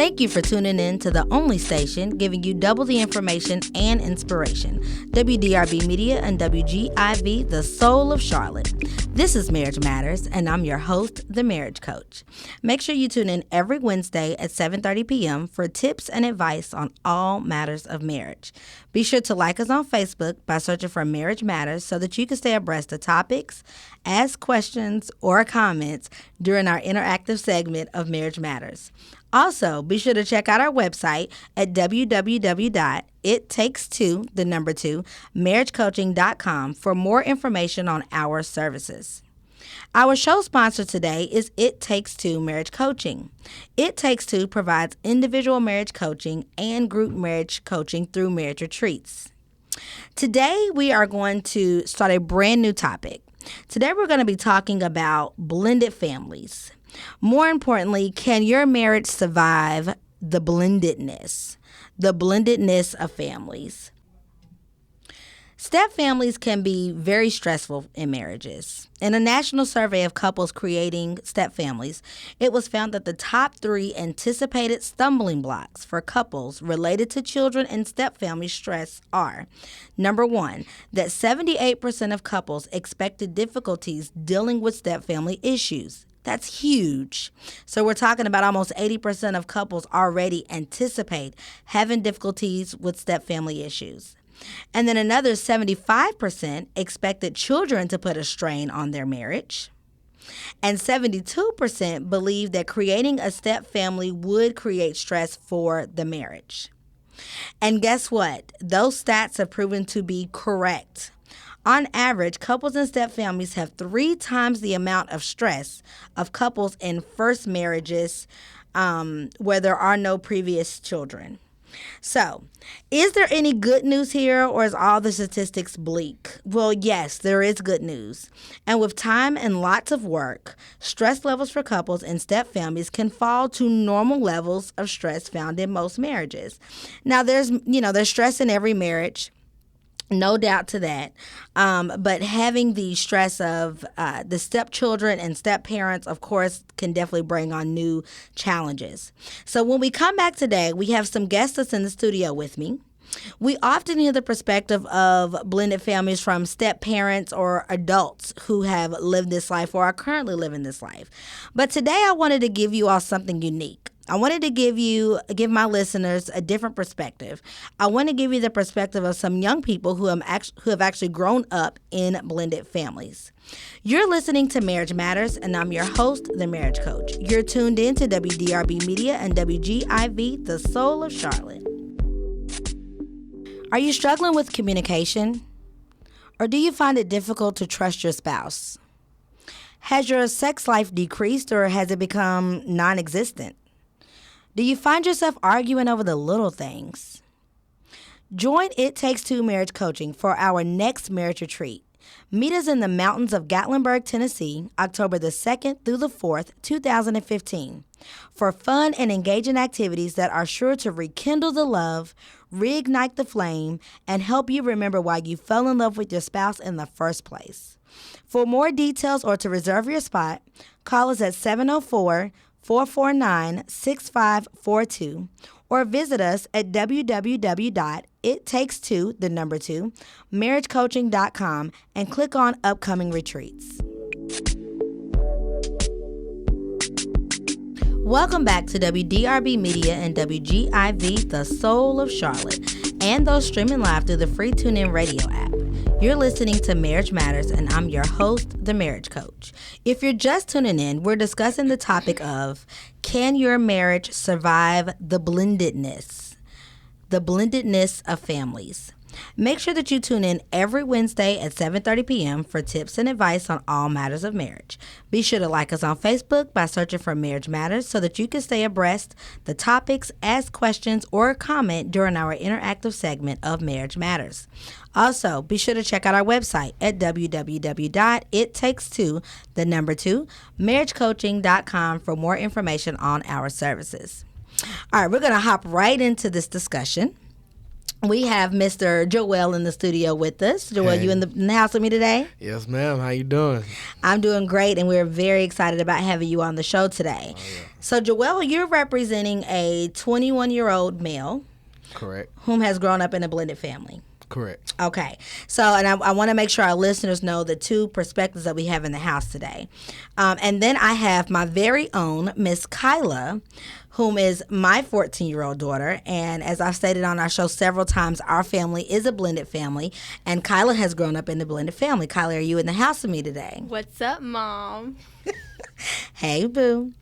Thank you for tuning in to the only station giving you double the information and inspiration. WDRB Media and WGIV, the soul of Charlotte. This is Marriage Matters, and I'm your host, the Marriage Coach. Make sure you tune in every Wednesday at 7:30 p.m. for tips and advice on all matters of marriage. Be sure to like us on Facebook by searching for Marriage Matters so that you can stay abreast of topics, ask questions, or comments during our interactive segment of Marriage Matters. Also, be sure to check out our website at www.ittakes2marriagecoaching.com for more information on our services. Our show sponsor today is It Takes Two Marriage Coaching. It Takes Two provides individual marriage coaching and group marriage coaching through marriage retreats. Today, we are going to start a brand new topic. Today, we're going to be talking about blended families. More importantly, can your marriage survive the blendedness of families? Step families can be very stressful in marriages. In a national survey of couples creating step families, it was found that the top 3 anticipated stumbling blocks for couples related to children and step family stress are: number 1, that 78% of couples expected difficulties dealing with step family issues. That's huge. So we're talking about almost 80% of couples already anticipate having difficulties with step family issues. And then another 75% expected children to put a strain on their marriage. And 72% believe that creating a step family would create stress for the marriage. And guess what? Those stats have proven to be correct. On average, couples in step families have 3 times the amount of stress of couples in first marriages where there are no previous children. So, is there any good news here, or is all the statistics bleak? Well, yes, there is good news. And with time and lots of work, stress levels for couples in step families can fall to normal levels of stress found in most marriages. Now, there's stress in every marriage. No doubt to that. But having the stress of the stepchildren and step parents, of course, can definitely bring on new challenges. So when we come back today, we have some guests that's in the studio with me. We often hear the perspective of blended families from step parents or adults who have lived this life or are currently living this life. But today I wanted to give you all something unique. I wanted to give my listeners a different perspective. I want to give you the perspective of some young people who have actually grown up in blended families. You're listening to Marriage Matters, and I'm your host, the Marriage Coach. You're tuned in to WDRB Media and WGIV, the soul of Charlotte. Are you struggling with communication? Or do you find it difficult to trust your spouse? Has your sex life decreased, or has it become non-existent? Do you find yourself arguing over the little things? Join It Takes Two Marriage Coaching for our next marriage retreat. Meet us in the mountains of Gatlinburg, Tennessee, October the 2nd through the 4th, 2015, for fun and engaging activities that are sure to rekindle the love, reignite the flame, and help you remember why you fell in love with your spouse in the first place. For more details or to reserve your spot, call us at 704-449-6542 or visit us at www.ittakes2marriagecoaching.com and click on upcoming retreats. Welcome back to WDRB Media and WGIV, the soul of Charlotte, and those streaming live through the free TuneIn Radio app. You're listening to Marriage Matters, and I'm your host, the Marriage Coach. If you're just tuning in, we're discussing the topic of, can your marriage survive the blendedness of families? Make sure that you tune in every Wednesday at 7:30 p.m. for tips and advice on all matters of marriage. Be sure to like us on Facebook by searching for Marriage Matters so that you can stay abreast the topics, ask questions, or comment during our interactive segment of Marriage Matters. Also, be sure to check out our website at www.ittakes2marriagecoaching.com for more information on our services. All right, we're going to hop right into this discussion. we have Mr. Joel in the studio with us. Joel, Hey. you in the house with me today? Yes, ma'am. How you doing? I'm doing great, and we're very excited about having you on the show today. So, Joel, you're representing a 21-year-old male Correct. whom has grown up in a blended family. Correct. Okay. So, and I want to make sure our listeners know the two perspectives that we have in the house today. And then I have my very own Miss Kyla, whom is my 14-year-old daughter. And as I've stated on our show several times, our family is a blended family. And Kyla has grown up in a blended family. Kyla, are you in the house with me today? What's up, Mom? Hey, boo.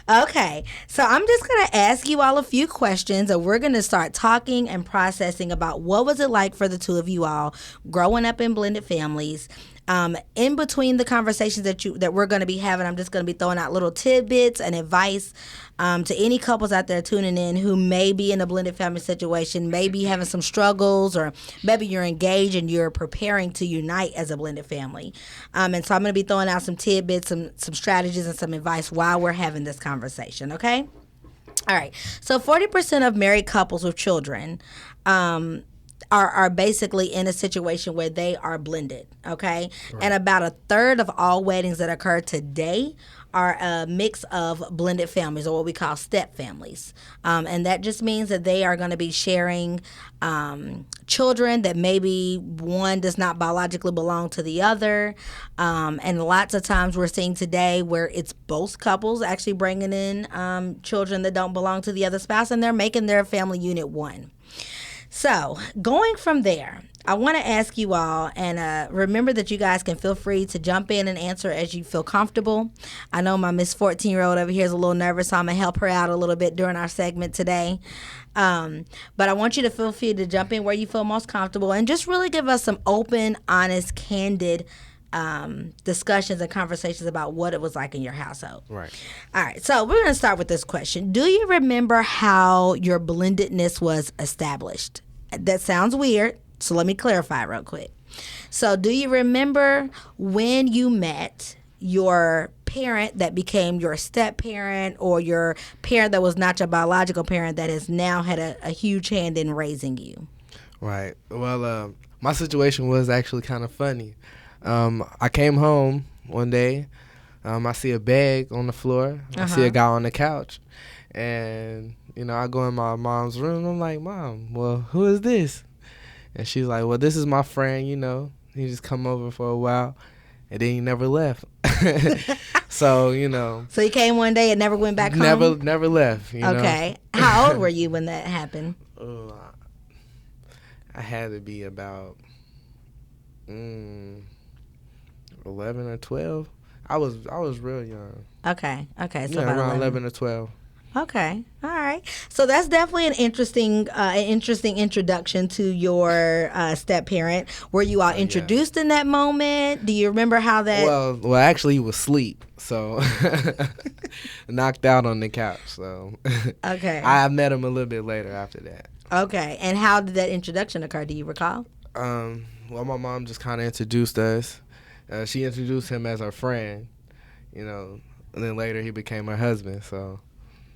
Okay, so I'm just going to ask you all a few questions, and we're going to start talking and processing about what was it like for the two of you all growing up in blended families. In between the conversations that we're going to be having, I'm just going to be throwing out little tidbits and advice to any couples out there tuning in who may be in a blended family situation, maybe having some struggles, or maybe you're engaged and you're preparing to unite as a blended family. And so I'm going to be throwing out some tidbits, some strategies, and some advice while we're having this conversation, okay? All right. So 40% of married couples with children are basically in a situation where they are blended, okay? Right. And about a third of all weddings that occur today are a mix of blended families, or what we call step families. And that just means that they are going to be sharing children that maybe one does not biologically belong to the other. And lots of times we're seeing today where it's both couples actually bringing in children that don't belong to the other spouse, and they're making their family unit one. So, going from there, I want to ask you all, and remember that you guys can feel free to jump in and answer as you feel comfortable. I know my Miss 14-year-old over here is a little nervous, so I'm going to help her out a little bit during our segment today. But I want you to feel free to jump in where you feel most comfortable and just really give us some open, honest, candid discussions and conversations about what it was like in your household. Right. All right, so we're going to start with this question. Do you remember how your blendedness was established? That sounds weird, so let me clarify real quick. So do you remember when you met your parent that became your step parent, or your parent that was not your biological parent that has now had a huge hand in raising you? Right. Well, my situation was actually kind of funny. I came home one day. I see a bag on the floor. I see a guy on the couch. And, I go in my mom's room. I'm like, Mom, well, who is this? And she's like, well, this is my friend, He just come over for a while. And then he never left. So, So you came one day and never went back home? Never left, Okay. How old were you when that happened? I had to be about 11 or 12. I was real young. Okay. So Yeah, about around 11 or 12. Okay. All right. So that's definitely an interesting introduction to your step parent. Were you all introduced in that moment? Do you remember how that? Well, actually, he was asleep, so knocked out on the couch. So okay. I met him a little bit later after that. Okay. And how did that introduction occur? Do you recall? Well, my mom just kind of introduced us. She introduced him as her friend, and then later he became her husband. So.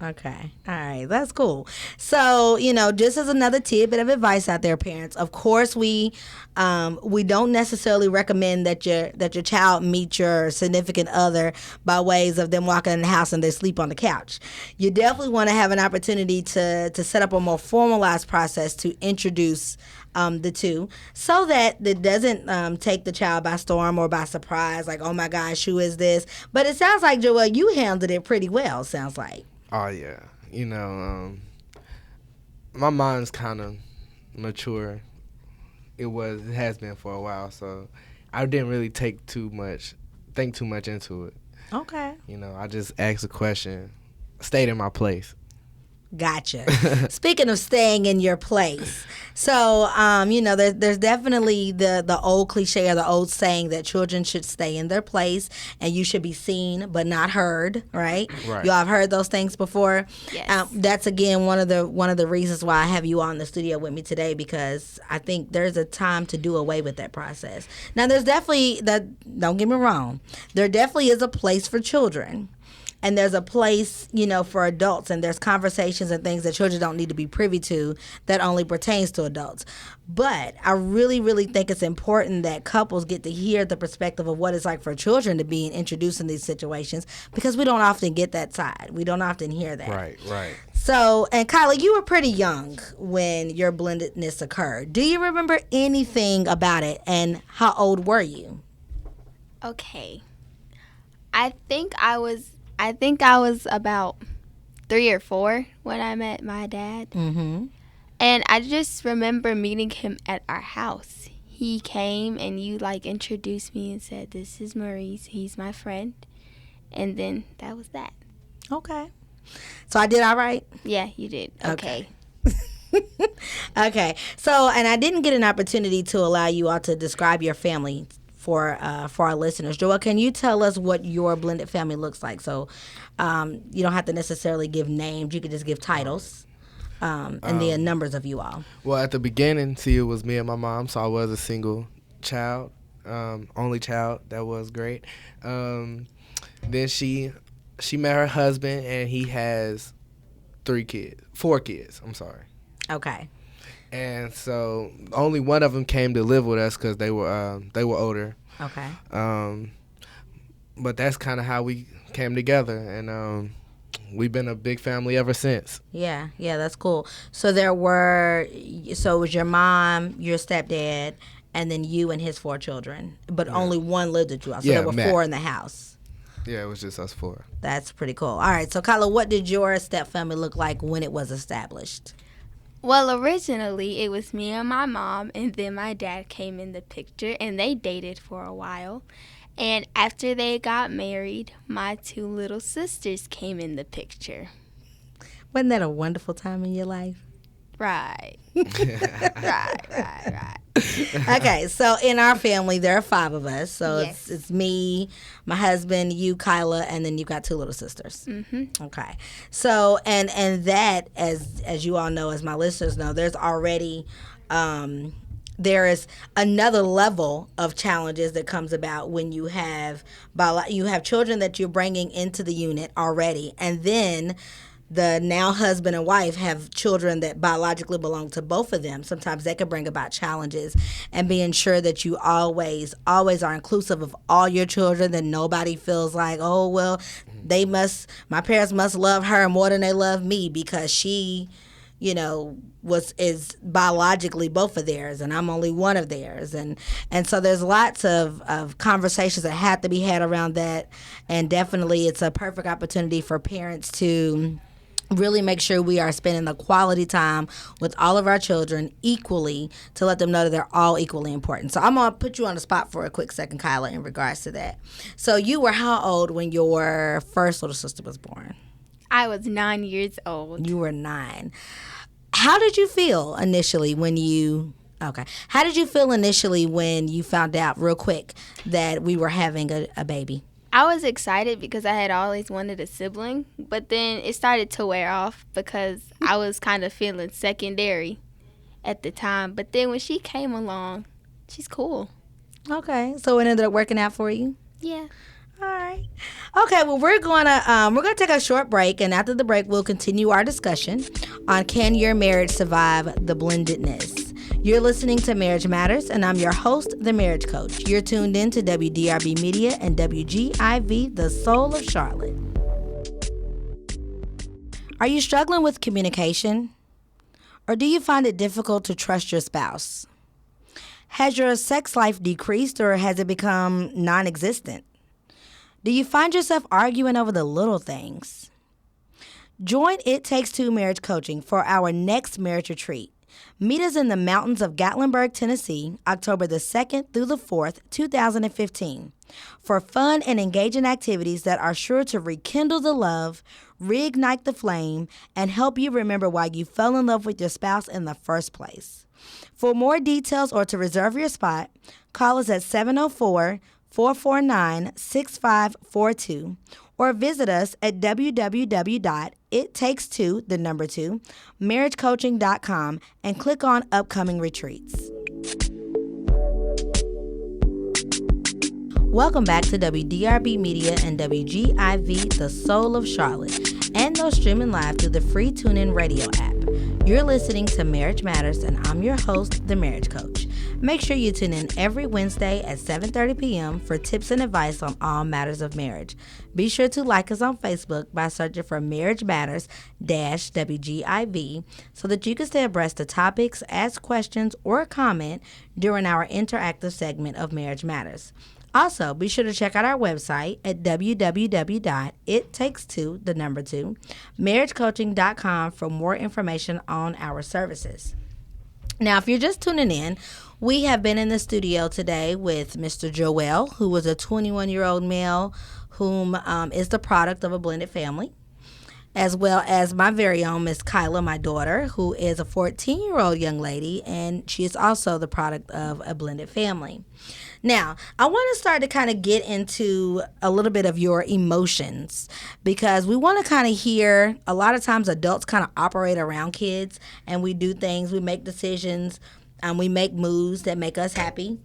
Okay. All right. That's cool. So, just as another tidbit of advice out there, parents, of course, we don't necessarily recommend that your child meet your significant other by ways of them walking in the house and they sleep on the couch. You definitely want to have an opportunity to set up a more formalized process to introduce the two, so that it doesn't take the child by storm or by surprise, like, oh my gosh, who is this? But it sounds like, Joel, you handled it pretty well, sounds like. Oh, yeah. My mind's kind of mature. It has been for a while, so I didn't really think too much into it. Okay. I just asked a question, stayed in my place. Gotcha. Speaking of staying in your place, so there's definitely the old cliche or the old saying that children should stay in their place and you should be seen but not heard. Right. Right. Y'all have heard those things before. Yes. That's again one of the reasons why I have you on the studio with me today, because I think there's a time to do away with that process. Now, there's definitely don't get me wrong, there definitely is a place for children. and there's a place, for adults, and there's conversations and things that children don't need to be privy to that only pertains to adults. But I really, really think it's important that couples get to hear the perspective of what it's like for children to be introduced in these situations, because we don't often get that side. We don't often hear that. Right. So, and Kyla, you were pretty young when your blendedness occurred. Do you remember anything about it, and how old were you? Okay. I think I was about 3 or 4 when I met my dad. Mm-hmm. And I just remember meeting him at our house. He came and you introduced me and said, "This is Maurice. He's my friend." And then that was that. Okay. So I did all right? Yeah, you did. Okay. Okay. So, and I didn't get an opportunity to allow you all to describe your family for our listeners. Joel, can you tell us what your blended family looks like? So you don't have to necessarily give names. You could just give titles and the numbers of you all. Well, at the beginning, it was me and my mom, so I was a single child, only child. That was great. Then she met her husband, and he has 4 kids. I'm sorry. Okay. And so only one of them came to live with us because they were older. Okay. But that's kind of how we came together, and we've been a big family ever since. Yeah, that's cool. So it was your mom, your stepdad, and then you and his 4 children, but only one lived with you all. So there were Matt. 4 in the house. Yeah, it was just us 4. That's pretty cool. All right, so Kyla, what did your step family look like when it was established? Well, originally it was me and my mom, and then my dad came in the picture, and they dated for a while. And after they got married, my 2 little sisters came in the picture. Wasn't that a wonderful time in your life? Right. Right. Okay, so in our family, there are 5 of us. So Yes. it's me, my husband, you, Kyla, and then you've got 2 little sisters. Mm-hmm. Okay. So, and that, as you all know, as my listeners know, there's already, there is another level of challenges that comes about when you have children that you're bringing into the unit already, and then the now husband and wife have children that biologically belong to both of them. Sometimes that can bring about challenges, and being sure that you always are inclusive of all your children, that nobody feels like, oh, well, my parents must love her more than they love me because she, is biologically both of theirs and I'm only one of theirs. And so there's lots of conversations that have to be had around that. And definitely it's a perfect opportunity for parents to really make sure we are spending the quality time with all of our children equally, to let them know that they're all equally important. So I'm going to put you on the spot for a quick second, Kyla, in regards to that. So you were how old when your first little sister was born? I was 9 years old. You were 9. How did you feel initially when you found out real quick that we were having a baby? I was excited because I had always wanted a sibling, but then it started to wear off because I was kind of feeling secondary at the time. But then when she came along, she's cool. Okay, so it ended up working out for you? Yeah. All right. Okay, well, we're gonna take a short break, and after the break, we'll continue our discussion on can your marriage survive the blendedness. You're listening to Marriage Matters, and I'm your host, the Marriage Coach. You're tuned in to WDRB Media and WGIV, the Soul of Charlotte. Are you struggling with communication? Or do you find it difficult to trust your spouse? Has your sex life decreased, or has it become non-existent? Do you find yourself arguing over the little things? Join It Takes Two Marriage Coaching for our next marriage retreat. Meet us in the mountains of Gatlinburg, Tennessee, October the 2nd through the 4th, 2015, for fun and engaging activities that are sure to rekindle the love, reignite the flame, and help you remember why you fell in love with your spouse in the first place. For more details or to reserve your spot, call us at 704-449-6542 or visit us at www.ittakes2marriagecoaching.com and click on upcoming retreats. Welcome back to WDRB Media and WGIV, the soul of Charlotte, and those streaming live through the free TuneIn Radio app. You're listening to Marriage Matters, and I'm your host, The Marriage Coach. Make sure you tune in every Wednesday at 7:30 p.m. for tips and advice on all matters of marriage. Be sure to like us on Facebook by searching for Marriage Matters WGIV so that you can stay abreast of topics, ask questions, or comment during our interactive segment of Marriage Matters. Also, be sure to check out our website at www.ittakes2marriagecoaching.com for more information on our services. Now, if you're just tuning in, we have been in the studio today with Mr. Joel, who was a 21-year-old male whom is the product of a blended family, as well as my very own Miss Kyla, my daughter, who is a 14-year-old young lady, and she is also the product of a blended family. Now, I want to start to kind of get into a little bit of your emotions because we want to kind of hear, a lot of times adults kind of operate around kids and we do things, we make decisions, and we make moves that make us happy.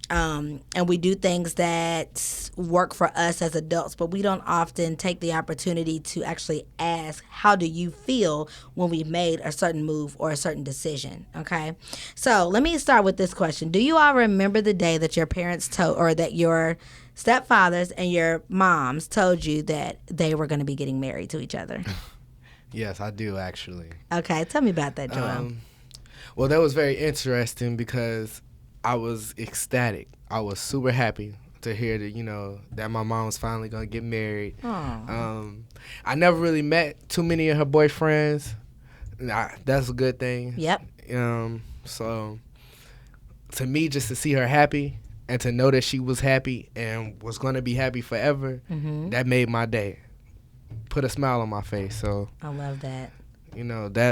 And we do things that work for us as adults, but we don't often take the opportunity to actually ask, how do you feel when we made a certain move or a certain decision? Okay. So let me start with this question. Do you all remember the day that your parents told, or that your stepfathers and your moms told you that they were going to be getting married to each other? Yes, I do, actually. Okay. Tell me about that, Joel. Well, that was very interesting because I was ecstatic. I was super happy to hear that, that my mom was finally going to get married. I never really met too many of her boyfriends. That's a good thing. Yep. So to me, just to see her happy and to know that she was happy and was going to be happy forever, that made my day. Put a smile on my face. So I love that.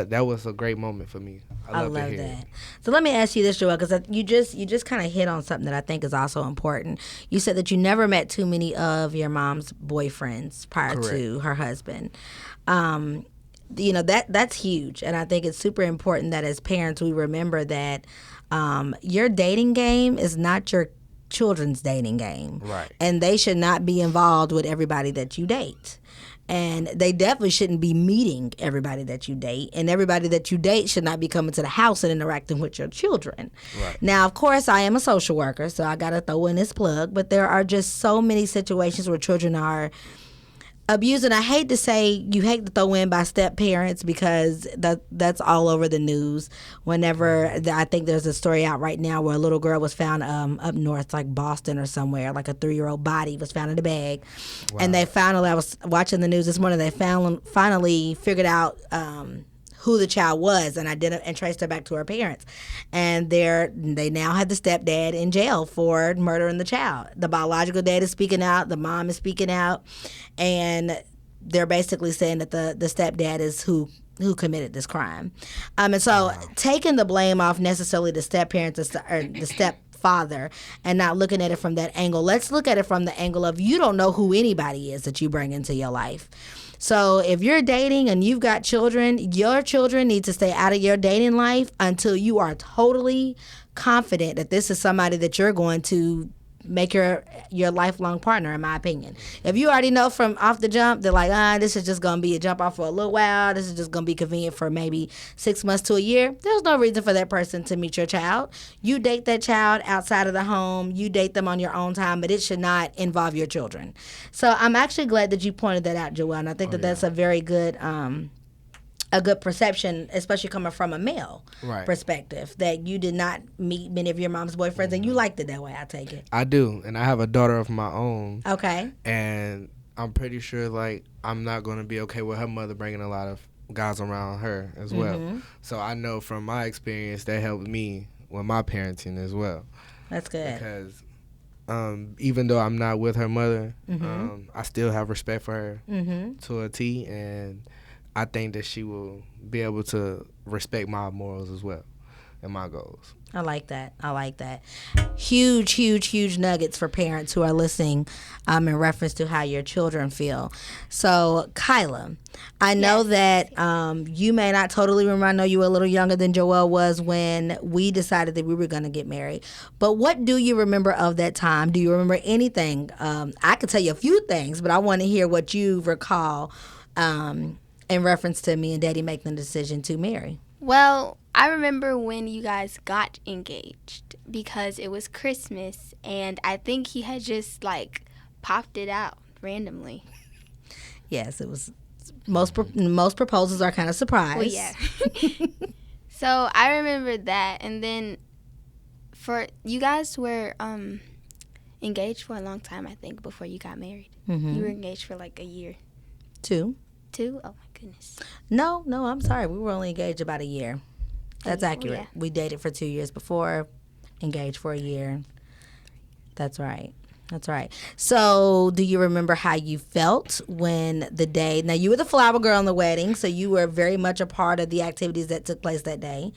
That was a great moment for me. I love that. So let me ask you this, Joel, because you just kind of hit on something that I think is also important. You said that you never met too many of your mom's boyfriends prior to her husband. That's huge, and I think it's super important that as parents we remember that your dating game is not your children's dating game, right? And they should not be involved with everybody that you date. And they definitely shouldn't be meeting everybody that you date. And everybody that you date should not be coming to the house and interacting with your children. Right. Now, of course, I am a social worker, so I got to throw in this plug. But there are just so many situations where children are abused. And I hate to say you hate to throw in by step parents because that's all over the news. Whenever I think there's a story out right now where a little girl was found up north, like Boston or somewhere, like a 3-year-old body was found in a bag. Wow. And they finally, I was watching the news this morning, they finally figured out who the child was and traced her back to her parents. And they now have the stepdad in jail for murdering the child. The biological dad is speaking out, the mom is speaking out, and they're basically saying that the stepdad is who committed this crime. And so taking the blame off necessarily the step-parents or the stepfather and not looking at it from that angle, let's look at it from the angle of you don't know who anybody is that you bring into your life. So if you're dating and you've got children, your children need to stay out of your dating life until you are totally confident that this is somebody that you're going to make your lifelong partner, in my opinion. If you already know from off the jump, they're like, this is just going to be a jump off for a little while. This is just going to be convenient for maybe 6 months to a year. There's no reason for that person to meet your child. You date that child outside of the home. You date them on your own time, but it should not involve your children. So I'm actually glad that you pointed that out, Joel, and I think that's a very good a good perception, especially coming from a male perspective, that you did not meet many of your mom's boyfriends, and you liked it that way, I take it. I do, and I have a daughter of my own. Okay. And I'm pretty sure, I'm not going to be okay with her mother bringing a lot of guys around her as well. So I know from my experience that helped me with my parenting as well. That's good. Because even though I'm not with her mother, I still have respect for her to a T, and I think that she will be able to respect my morals as well and my goals. I like that. I like that. Huge, huge, huge nuggets for parents who are listening in reference to how your children feel. So, Kyla, I know that you may not totally remember. I know you were a little younger than Joelle was when we decided that we were going to get married. But what do you remember of that time? Do you remember anything? I could tell you a few things, but I want to hear what you recall in reference to me and Daddy making the decision to marry. Well, I remember when you guys got engaged because it was Christmas, and I think he had just popped it out randomly. Yes, it was. Most proposals are kind of surprise. Well, yeah. So I remember that, and then you guys were engaged for a long time, I think, before you got married. Mm-hmm. You were engaged for a year. 2. 2? Oh my goodness. No, I'm sorry. We were only engaged about a year. That's accurate. Yeah. We dated for 2 years before, engaged for a year. That's right. So, do you remember how you felt when the day? Now, you were the flower girl in the wedding, so you were very much a part of the activities that took place that day.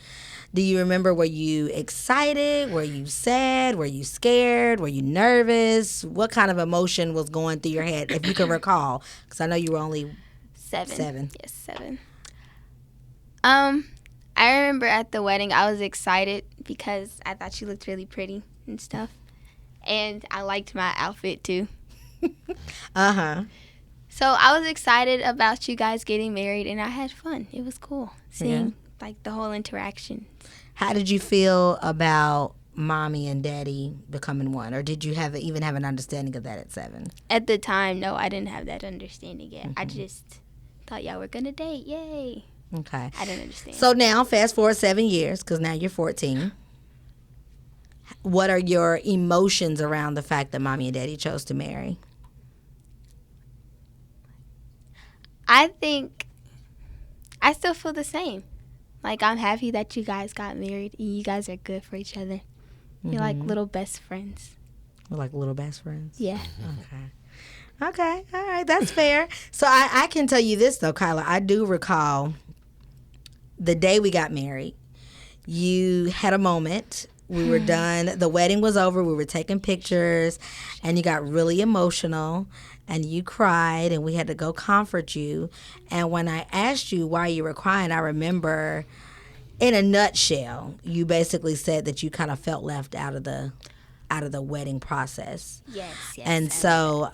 Do you remember, were you excited? Were you sad? Were you scared? Were you nervous? What kind of emotion was going through your head, if you can recall? Because I know you were only 7. Yes, 7. I remember at the wedding, I was excited because I thought she looked really pretty and stuff. And I liked my outfit, too. Uh-huh. So I was excited about you guys getting married, and I had fun. It was cool seeing, the whole interaction. How did you feel about Mommy and Daddy becoming one? Or did you even have an understanding of that at 7? At the time, no, I didn't have that understanding yet. I just thought y'all were going to date. Yay. Okay. I didn't understand. So now, fast forward 7 years, because now you're 14. What are your emotions around the fact that Mommy and Daddy chose to marry? I think I still feel the same. I'm happy that you guys got married and you guys are good for each other. You're like little best friends. We're like little best friends? Yeah. Okay. All right. That's fair. So I can tell you this, though, Kyla. I do recall the day we got married. You had a moment. We were done. The wedding was over. We were taking pictures, and you got really emotional, and you cried, and we had to go comfort you. And when I asked you why you were crying, I remember, in a nutshell, you basically said that you kind of felt left out of the wedding process. Yes. And so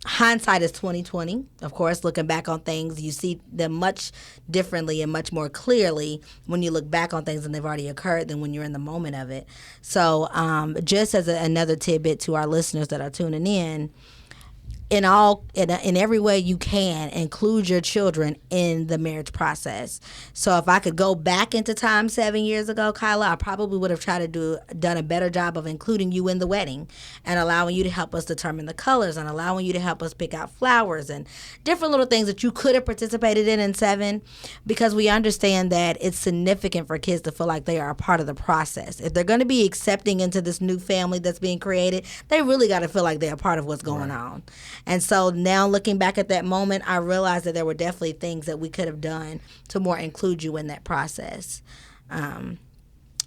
hindsight is 20/20. Of course, looking back on things, you see them much differently and much more clearly when you look back on things and they've already occurred than when you're in the moment of it. So just as another tidbit to our listeners that are tuning in every way you can, include your children in the marriage process. So if I could go back into time 7 years ago, Kyla, I probably would have tried to done a better job of including you in the wedding and allowing you to help us determine the colors and allowing you to help us pick out flowers and different little things that you could have participated in 7, because we understand that it's significant for kids to feel like they are a part of the process. If they're going to be accepting into this new family that's being created, they really got to feel like they're a part of what's going on. And so now looking back at that moment, I realized that there were definitely things that we could have done to more include you in that process.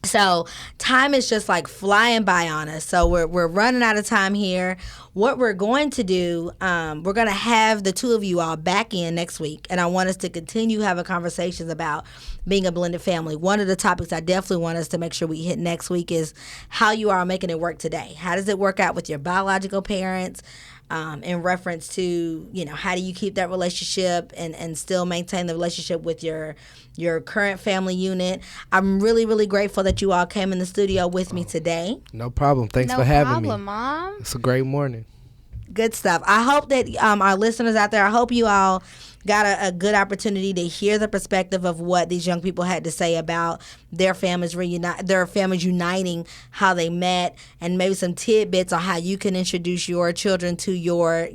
So time is just flying by on us. So we're running out of time here. What we're going to do, we're going to have the two of you all back in next week. And I want us to continue having conversations about being a blended family. One of the topics I definitely want us to make sure we hit next week is how you are making it work today. How does it work out with your biological parents? In reference to, how do you keep that relationship and still maintain the relationship with your current family unit. I'm really, really grateful that you all came in the studio with me today. No problem. Thanks for having me. No problem, Mom. It's a great morning. Good stuff. I hope that our listeners out there, I hope you all got a good opportunity to hear the perspective of what these young people had to say about their families uniting, how they met, and maybe some tidbits on how you can introduce your children to your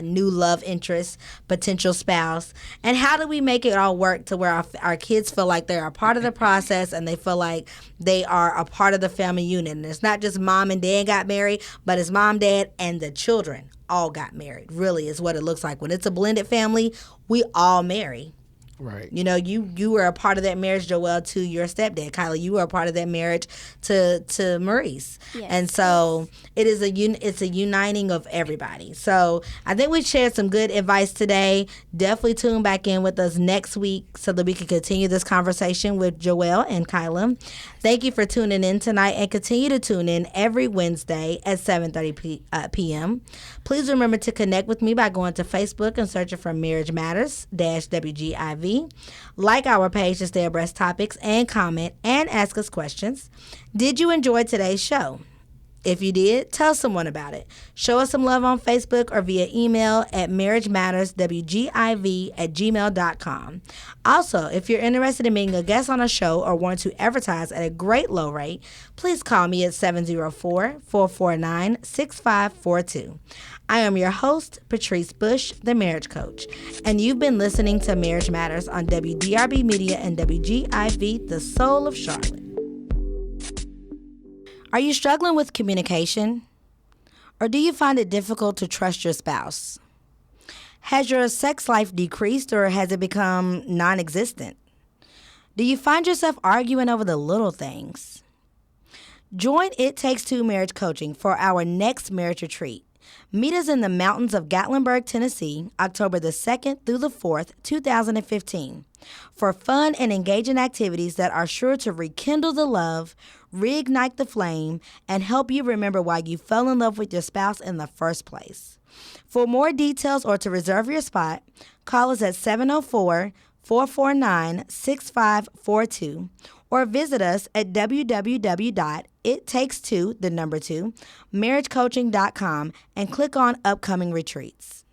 new love interest, potential spouse, and how do we make it all work to where our kids feel like they're a part of the process and they feel like they are a part of the family unit. And it's not just mom and dad got married, but it's mom, dad, and the children all got married. Really is what it looks like. When it's a blended family, we all marry. Right. You know, you were a part of that marriage, Joelle, to your stepdad. Kyla, you were a part of that marriage to Maurice. Yes. And so it is it's a uniting of everybody. So I think we shared some good advice today. Definitely tune back in with us next week so that we can continue this conversation with Joelle and Kyla. Thank you for tuning in tonight, and continue to tune in every Wednesday at 7:30 p.m. Please remember to connect with me by going to Facebook and searching for Marriage Matters WGIV. Like our page to stay abreast topics, and comment and ask us questions. Did you enjoy today's show? If you did, tell someone about it. Show us some love on Facebook or via email at marriagematterswgiv@gmail.com. Also, if you're interested in being a guest on a show or want to advertise at a great low rate, please call me at 704-449-6542. I am your host, Patrice Bush, the marriage coach, and you've been listening to Marriage Matters on WDRB Media and WGIV, the soul of Charlotte. Are you struggling with communication? Or do you find it difficult to trust your spouse? Has your sex life decreased, or has it become non-existent? Do you find yourself arguing over the little things? Join It Takes Two Marriage Coaching for our next marriage retreat. Meet us in the mountains of Gatlinburg, Tennessee, October the 2nd through the 4th, 2015, for fun and engaging activities that are sure to rekindle the love, reignite the flame, and help you remember why you fell in love with your spouse in the first place. For more details or to reserve your spot, call us at 704-449-6542 or visit us at www.ittakes2, marriagecoaching.com, and click on upcoming retreats.